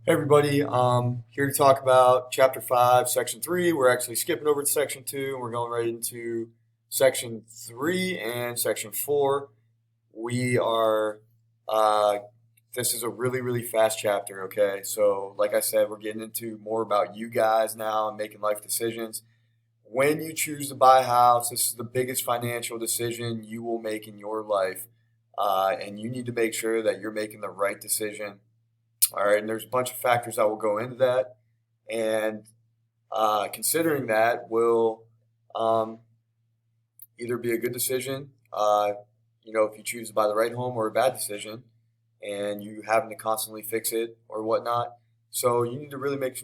Hey everybody, here to talk about Chapter 5, Section 3. We're actually skipping over to Section 2 and we're going right into Section 3 and Section 4. We are, uh, this is a really, really fast chapter, okay? So, like I said, we're getting into more about you guys now and making life decisions. When you choose to buy a house, this is the biggest financial decision you will make in your life. And you need to make sure that you're making the right decision. All right, and there's a bunch of factors that will go into that, and considering that will um, either be a good decision, if you choose to buy the right home, or a bad decision, and you having to constantly fix it or whatnot. So you need to really make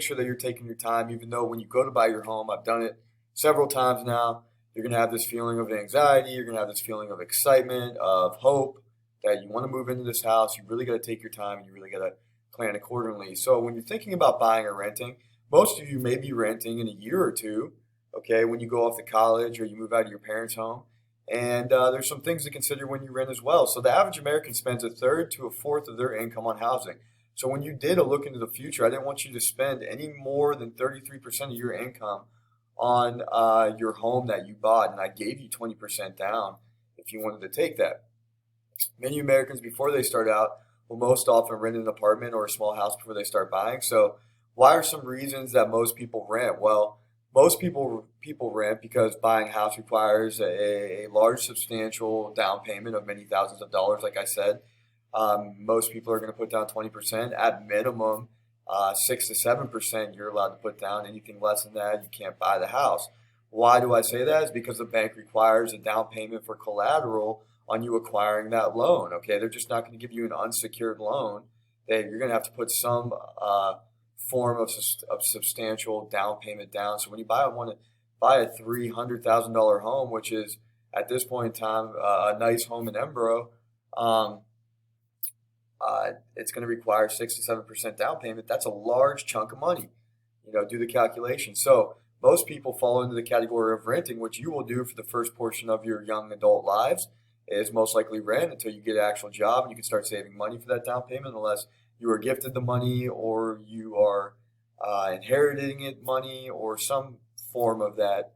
sure that you're taking your time. Even though when you go to buy your home, I've done it several times now. You're gonna have this feeling of anxiety. You're gonna have this feeling of excitement, of hope that you want to move into this house. You really got to take your time and you really got to plan accordingly. So when you're thinking about buying or renting, most of you may be renting in a year or two, okay, when you go off to college or you move out of your parents' home. And there's some things to consider when you rent as well. So the average American spends a third to a fourth of their income on housing. So when you did a look into the future, I didn't want you to spend any more than 33% of your income on your home that you bought. And I gave you 20% down if you wanted to take that. Many Americans, before they start out, will most often rent an apartment or a small house before they start buying. So, why are some reasons that most people rent? Well, most people rent because buying a house requires a large, substantial down payment of many thousands of dollars. Like I said, most people are going to put down 20% at minimum. 6 to 7% you're allowed to put down. Anything less than that, you can't buy the house. Why do I say that? Is because the bank requires a down payment for collateral on you acquiring that loan. Okay, they're just not going to give you an unsecured loan. You're going to have to put some form of substantial down payment down. So when you buy a $300,000 home, which is at this point in time a nice home in Embro, um, it's going to require 6 to 7% down payment. That's a large chunk of money. Do the calculation. So most people fall into the category of renting, which you will do for the first portion of your young adult lives, is most likely rent until you get an actual job and you can start saving money for that down payment, unless you are gifted the money or you are inheriting it money or some form of that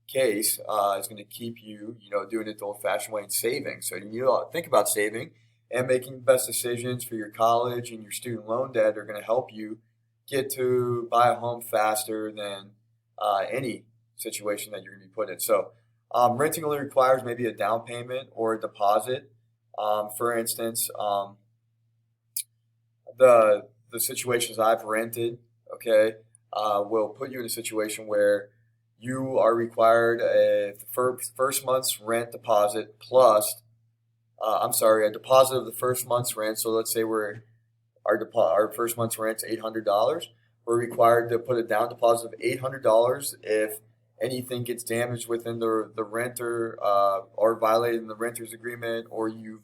case is going to keep you, doing it the old-fashioned way and saving. So you need to think about saving and making the best decisions for your college, and your student loan debt are going to help you get to buy a home faster than any situation that you're going to be put in. So renting only requires maybe a down payment or a deposit. For instance, the situations I've rented, okay, will put you in a situation where you are required a first month's rent deposit plus, a deposit of the first month's rent. So let's say our first month's rent's $800. We're required to put a down deposit of $800 if anything gets damaged within the renter or violated the renter's agreement, or you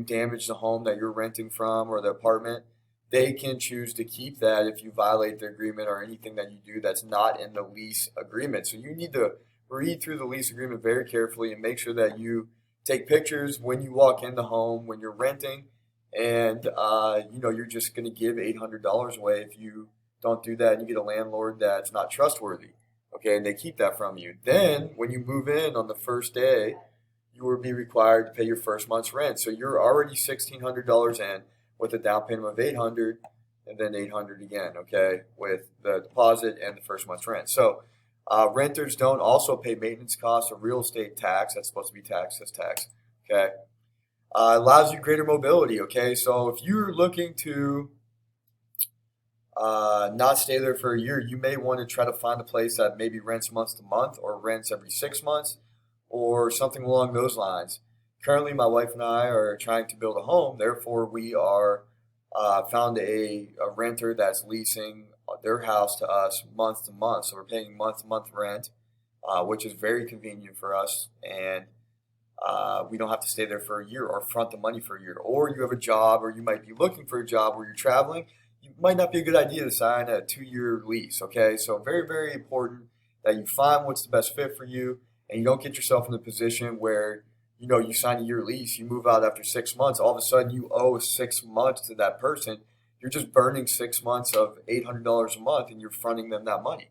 damage the home that you're renting from or the apartment. They can choose to keep that if you violate the agreement or anything that you do that's not in the lease agreement. So you need to read through the lease agreement very carefully and make sure that you take pictures when you walk in the home when you're renting, and you're just going to give $800 away if you don't do that, and you get a landlord that's not trustworthy. Okay, and they keep that from you. Then, when you move in on the first day, you will be required to pay your first month's rent. So you're already $1,600 in with a down payment of 800, and then 800 again. Okay, with the deposit and the first month's rent. So renters don't also pay maintenance costs or real estate tax. That's supposed to be taxed as tax. Okay, allows you greater mobility. Okay, so if you're looking to not stay there for a year, you may want to try to find a place that maybe rents month to month or rents every 6 months or something along those lines. Currently, my wife and I are trying to build a home. Therefore, we are found a renter that's leasing their house to us month to month. So we're paying month to month rent, which is very convenient for us. And we don't have to stay there for a year or front the money for a year. Or you have a job, or you might be looking for a job where you're traveling. It might not be a good idea to sign a 2-year lease. Okay, so very, very important that you find what's the best fit for you, and you don't get yourself in a position where you sign a year lease, you move out after 6 months, all of a sudden you owe 6 months to that person, You're just burning 6 months of $800 a month and you're fronting them that money.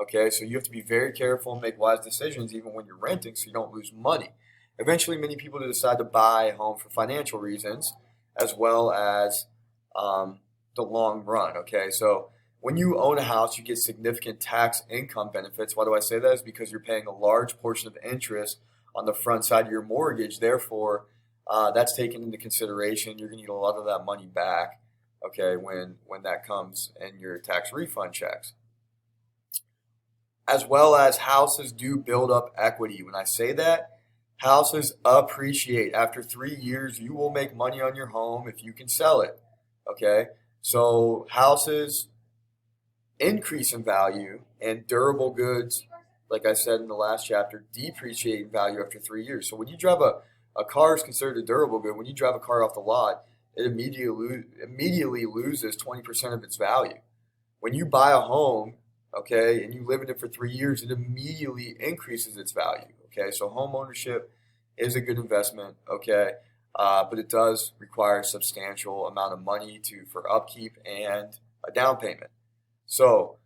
Okay, so you have to be very careful and make wise decisions even when you're renting so you don't lose money. Eventually, many people decide to buy a home for financial reasons as well as the long run. Okay, so when you own a house, you get significant tax income benefits. Why do I say that? Is because you're paying a large portion of interest on the front side of your mortgage. Therefore, that's taken into consideration. You're going to get a lot of that money back, okay, when that comes in your tax refund checks. As well as houses do build up equity. When I say that, houses appreciate. After 3 years, you will make money on your home if you can sell it. Okay, so houses increase in value and durable goods, like I said in the last chapter, depreciate in value after 3 years. So when you drive a car is considered a durable good. When you drive a car off the lot, it immediately loses 20% of its value. When you buy a home, okay, and you live in it for 3 years, it immediately increases its value. Okay, so home ownership is a good investment. Okay, but it does require a substantial amount of money for upkeep and a down payment. So,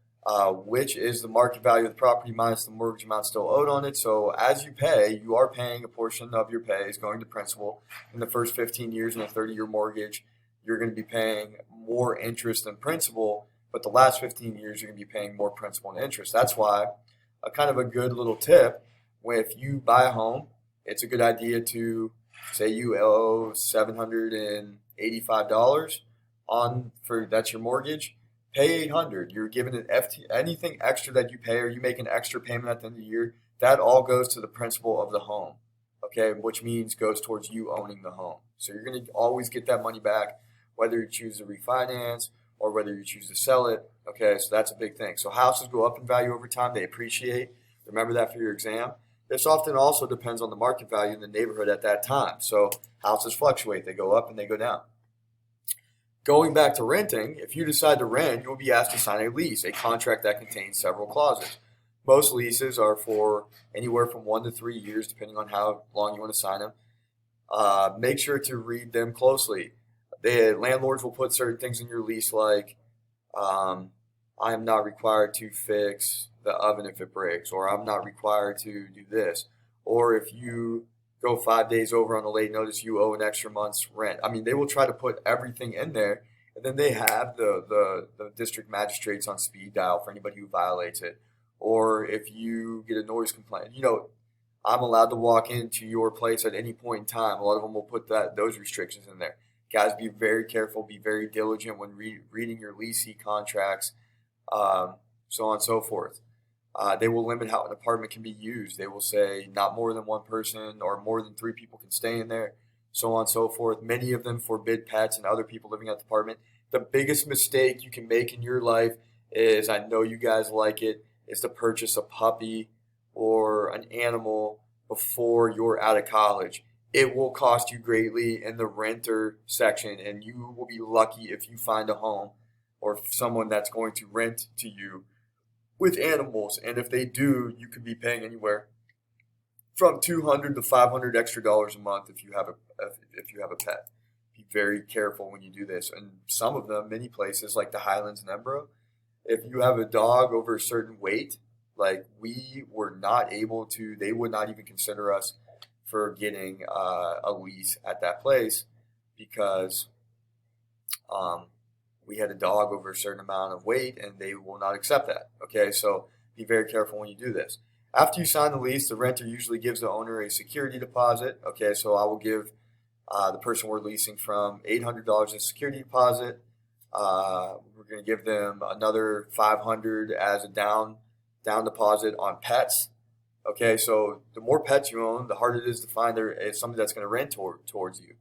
which is the market value of the property minus the mortgage amount still owed on it. So, as you pay, you are paying a portion of your pay is going to principal. In the first 15 years in a 30-year mortgage, you're going to be paying more interest than principal, but the last 15 years, you're going to be paying more principal and interest. That's why a kind of a good little tip, if you buy a home, it's a good idea to say you owe $785 that's your mortgage. Pay $800. You're given an anything extra that you pay, or you make an extra payment at the end of the year. That all goes to the principal of the home. Okay, which means goes towards you owning the home. So you're going to always get that money back, whether you choose to refinance or whether you choose to sell it. Okay, so that's a big thing. So houses go up in value over time. They appreciate. Remember that for your exam. This often also depends on the market value in the neighborhood at that time. So houses fluctuate. They go up and they go down. Going back to renting, if you decide to rent, you'll be asked to sign a lease, a contract that contains several clauses. Most leases are for anywhere from 1 to 3 years, depending on how long you want to sign them. Make sure to read them closely. The landlords will put certain things in your lease like, I am not required to fix the oven if it breaks, or I'm not required to do this. Or if you go 5 days over on a late notice, you owe an extra month's rent. I mean, they will try to put everything in there, and then they have the district magistrates on speed dial for anybody who violates it. Or if you get a noise complaint, I'm allowed to walk into your place at any point in time. A lot of them will put those restrictions in there. Guys, be very careful, be very diligent when reading your leasing contracts, so on and so forth. They will limit how an apartment can be used. They will say not more than one person or more than 3 people can stay in there, so on and so forth. Many of them forbid pets and other people living at the apartment. The biggest mistake you can make in your life is, I know you guys like it, is to purchase a puppy or an animal before you're out of college. It will cost you greatly in the renter section, and you will be lucky if you find a home or someone that's going to rent to you with animals. And if they do, you could be paying anywhere from $200 to $500 extra dollars a month if you have a pet. Be very careful when you do this. And some of them, many places like the Highlands and Embro, if you have a dog over a certain weight, like we were not able to, they would not even consider us for getting a lease at that place because we had a dog over a certain amount of weight and they will not accept that. Okay, so be very careful when you do this. After you sign the lease, the renter usually gives the owner a security deposit. Okay, so I will give the person we're leasing from $800 in security deposit. We're going to give them another $500 as a down deposit on pets. Okay, so the more pets you own, the harder it is to find somebody that's going to rent towards you.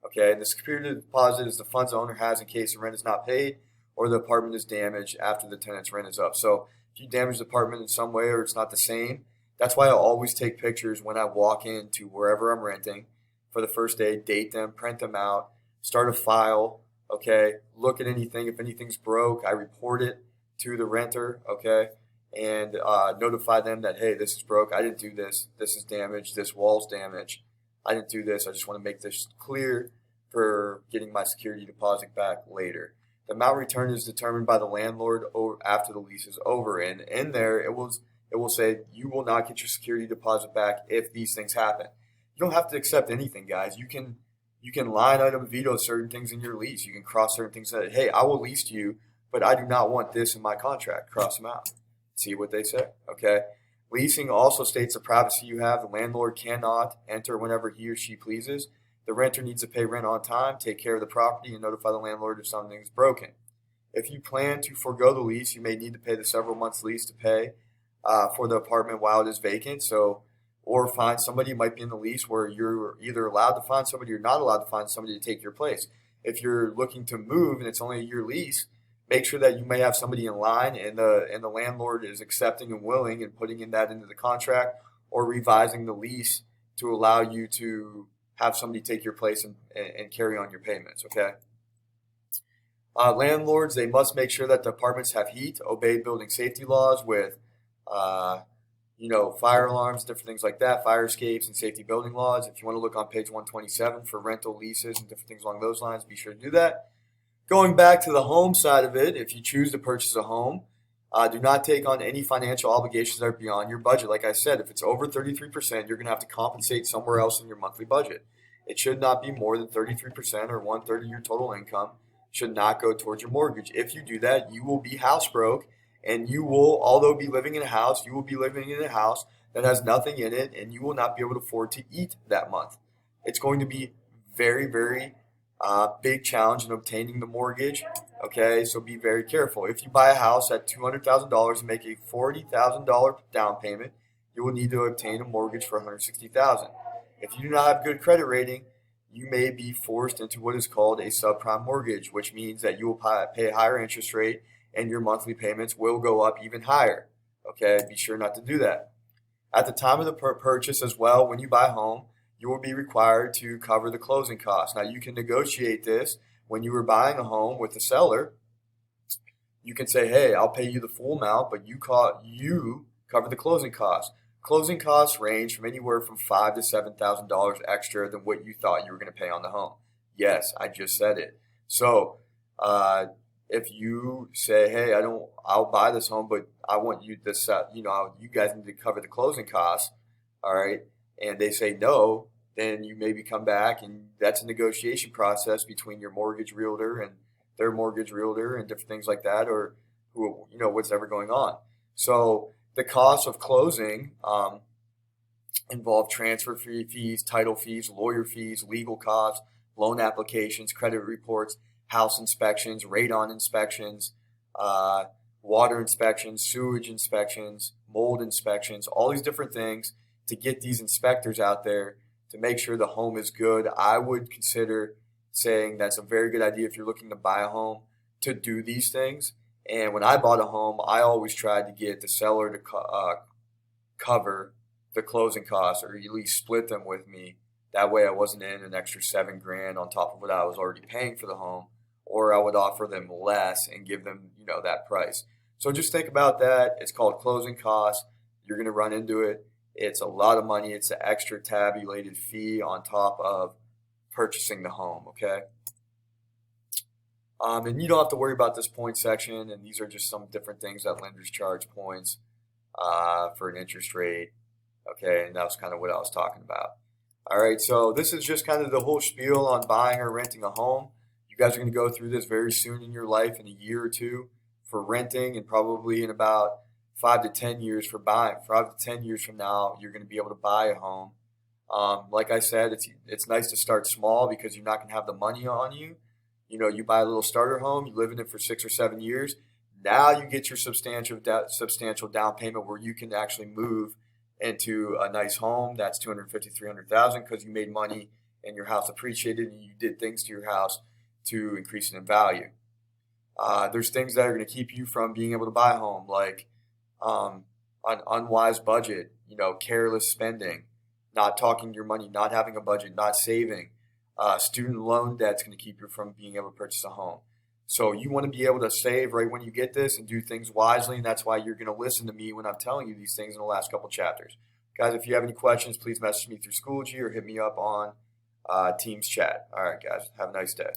Okay, and the security deposit is the funds the owner has in case the rent is not paid or the apartment is damaged after the tenant's rent is up. So if you damage the apartment in some way or it's not the same, that's why I always take pictures when I walk into wherever I'm renting for the first day, date them, print them out, start a file, okay, look at anything. If anything's broke, I report it to the renter, okay, and notify them that, hey, this is broke, I didn't do this, this is damaged, this wall's damaged, I didn't do this, I just want to make this clear for getting my security deposit back later. The amount returned is determined by the landlord after the lease is over, and in there it will say you will not get your security deposit back if these things happen. You don't have to accept anything, guys. You can line item veto certain things in your lease. You can cross certain things that, hey, I will lease to you, but I do not want this in my contract. Cross them out. See what they say. Okay. Leasing also states the privacy you have. The landlord cannot enter whenever he or she pleases. The renter needs to pay rent on time, take care of the property, and notify the landlord if something is broken. If you plan to forego the lease, you may need to pay the several months lease to pay for the apartment while it is vacant. So, or find somebody. It might be in the lease where you're either allowed to find somebody or not allowed to find somebody to take your place. If you're looking to move and it's only a year lease, make sure that you may have somebody in line and the landlord is accepting and willing and putting in that into the contract or revising the lease to allow you to have somebody take your place and carry on your payments. Okay. Landlords, they must make sure that the apartments have heat, obey building safety laws with fire alarms, different things like that, fire escapes, and safety building laws. If you want to look on page 127 for rental leases and different things along those lines, be sure to do that. Going back to the home side of it, if you choose to purchase a home, do not take on any financial obligations that are beyond your budget. Like I said, if it's over 33%, you're going to have to compensate somewhere else in your monthly budget. It should not be more than 33% or 1/3 of your total income should not go towards your mortgage. If you do that, you will be house broke, and you will, although be living in a house, you will be living in a house that has nothing in it, and you will not be able to afford to eat that month. It's going to be very, very big challenge in obtaining the mortgage. Okay, so be very careful. If you buy a house at $200,000 and make a $40,000 down payment, you will need to obtain a mortgage for $160,000. If you do not have good credit rating, you may be forced into what is called a subprime mortgage, which means that you will pay a higher interest rate and your monthly payments will go up even higher. Okay, be sure not to do that. At the time of the purchase as well, when you buy a home, you will be required to cover the closing costs. Now, you can negotiate this when you are buying a home with the seller. You can say, hey, I'll pay you the full amount, but you cover the closing costs. Closing costs range from anywhere from $5,000 to $7,000 extra than what you thought you were going to pay on the home. Yes, I just said it. So, if you say, hey, I'll buy this home, but I want you this, you guys need to cover the closing costs, all right, and they say no, then you maybe come back, and that's a negotiation process between your mortgage realtor and their mortgage realtor and different things like that, or what's ever going on. So the cost of closing involve transfer fees, title fees, lawyer fees, legal costs, loan applications, credit reports, house inspections, radon inspections, water inspections, sewage inspections, mold inspections, all these different things to get these inspectors out there to make sure the home is good. I would consider saying that's a very good idea if you're looking to buy a home to do these things. And when I bought a home, I always tried to get the seller to cover the closing costs or at least split them with me. That way I wasn't in an extra $7,000 on top of what I was already paying for the home, or I would offer them less and give them, that price. So just think about that. It's called closing costs. You're going to run into it. It's a lot of money. It's an extra tabulated fee on top of purchasing the home, okay? And you don't have to worry about this point section, and these are just some different things that lenders charge points for an interest rate, okay? And that was kind of what I was talking about. All right, so this is just kind of the whole spiel on buying or renting a home. You guys are going to go through this very soon in your life, in a year or two for renting, and probably in about 5 to 10 years for buying. 5 to 10 years from now, you're going to be able to buy a home. Like I said, it's nice to start small because you're not going to have the money on you. You buy a little starter home, you live in it for 6 or 7 years. Now you get your substantial down payment where you can actually move into a nice home that's $250,000, $300,000 because you made money and your house appreciated and you did things to your house to increase it in value. There's things that are going to keep you from being able to buy a home, like an unwise budget, careless spending, not talking your money, not having a budget, not saving. Student loan debt's going to keep you from being able to purchase a home. So you want to be able to save right when you get this and do things wisely, and that's why you're going to listen to me when I'm telling you these things in the last couple chapters. Guys, if you have any questions, please message me through Schoology or hit me up on Teams chat. All right, guys, have a nice day.